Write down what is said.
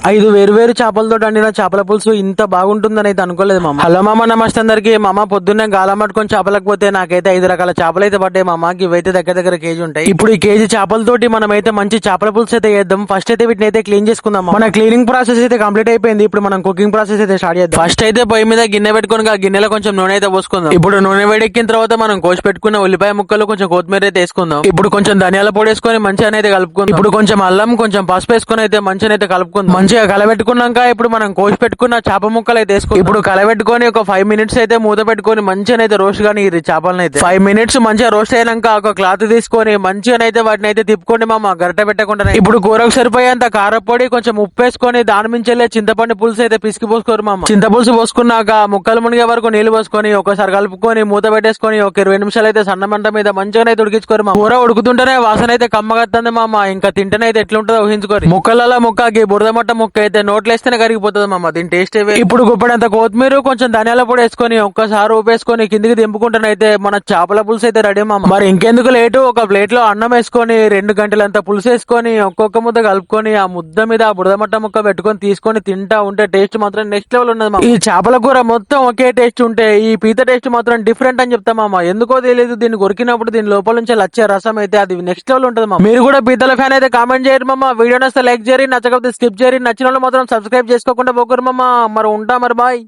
5 వేరు చేపలతో వండిన చేపల పులుసు ఇంత బాగుంటుందని అయితే అనుకోలేదు మామ. హలో మామ, నమస్తే అందరికి. మామ పొద్దున్నే గాలం పట్టుకొని చేపలకు పోతే నాకైతే 5 రకాల చేపలు అయితే పడ్డాయి మామ. ఇవైతే దగ్గర కేజీ ఉంటాయి. ఇప్పుడు ఈ కేజీ చేపలతోటి మనం అయితే మంచి చేపల పులుసు అయితే చేద్దాం. ఫస్ట్ అయితే వీటిని అయితే క్లీన్ చేసుకుందాం. మన క్లీనింగ్ ప్రాసెస్ అయితే కంప్లీట్ అయిపోయింది. ఇప్పుడు మనం కుకింగ్ ప్రాసెస్ అయితే స్టార్ట్ చేద్దాం. ఫస్ట్ అయితే పొయ్యి మీద గిన్నె పెట్టుకొని ఆ గిన్నెలో కొంచెం నూనె అయితే పోసుకుందాం. ఇప్పుడు నూనె వేడెక్కిన తర్వాత మనం కోసి పెట్టుకున్న ఉల్లిపాయ ముక్కలు, కొంచెం కొత్తిమీర అయితే వేసుకుందాం. ఇప్పుడు కొంచెం ధనియాల పొడి వేసుకొని మంచిగా అయితే కలుపుకుందాం. ఇప్పుడు కొంచెం అల్లం, కొంచెం పసుపు వేసుకొని అయితే మంచిగా అయితే కలుపుకుందాం. మంచిగా కలబెట్టుకున్నాక ఇప్పుడు మనం కోసి పెట్టుకున్న చేప ముక్కలు అయితే వేసుకుందాం. ఇప్పుడు కలబెట్టుకొని ఒక 5 మినిట్స్ అయితే మూత పెట్టుకొని మంచిగా అయితే రోస్ట్ గానీ ఈ చేపలను అయితే 5 మినిట్స్ మంచిగా రోస్ట్ అయినాక ఒక క్లాత్ తీసుకొని మంచిగా అయితే వాటిని అయితే తిప్పుకోండి మామ, గరిట పెట్టకుండా. ఇప్పుడు కూరకు సరిపోయేంత కారపొడి, కొంచెం ఉప్పు వేసుకొని దాని మించెల్లే చింతపండు పులుసు అయితే పిసికి పోసుకోరు మామ. చింతపులుసు పోసుకున్నాక ముక్కలు మునిగే వరకు నీళ్లు పోసుకొని ఒకసారి కలుపుకొని మూత పెట్టేసుకొని ఒక 20 నిమిషాలు అయితే సన్న మంట మీద మంచిగా అయితే ఉడికించుకోరు మామ. కూర ఉడుకుతుంటేనే వాసన అయితే కమ్మగత్తంది మామ. ఇంకా తింటేనే అయితే ఎట్లుంటుందో ఊహించుకోరు. ముక్కలలో ముక్కకి బురద మట్ట ముక్క అయితే నోట్లు వేస్తేనే కరిగిపోతుంది మామ. దీని టేస్ట్ ఇప్పుడు గుప్పడంత కొత్తిమీర, కొంచెం ధనియాల పొడి వేసుకొని ఒక్కసారి ఊపేసుకొని కిందికి దింపుకుంటేనైతే మన చేపల పులుసు అయితే రెడీ మామ. మరి ఇంకెందుకు లేటు, ఒక ప్లేట్ లో అన్నం వేసుకొని 2 గంటలంతా పులుసు వేసుకొని ఒక్కొక్క ముద్ద కలుపుకొని ఆ ముద్ద మీద ఆ బురద మట్ట ముక్క పెట్టుకొని తీసుకొని తింటా ఉంటే టేస్ట్ మాత్రం నెక్స్ట్ లెవెల్ ఉన్నది మామ. ఈ చేపల కూర మొత్తం ఒకే టేస్ట్ ఉంటే ఈ పీత టేస్ట్ మాత్రం డిఫరెంట్ అని చెప్తా మామ. ఎందుకో తెలియదు, దీన్ని కొరికినప్పుడు దీని లోపల నుంచి వచ్చే రసం అయితే అది నెక్స్ట్ లెవెల్ ఉంటుంది మామ. మీరు కూడా పీతల ఫ్యాన్ అయితే కామెంట్ చేయరు మామ. వీడియో నచ్చితే లైక్ చేయరు, నచ్చకపోతే స్కిప్ చేయరు. నచ్చిన వాళ్ళు మాత్రం సబ్స్క్రైబ్ చేసుకోకుండా పోకరు మామ. మరి ఉంటా మరి, బాయ్.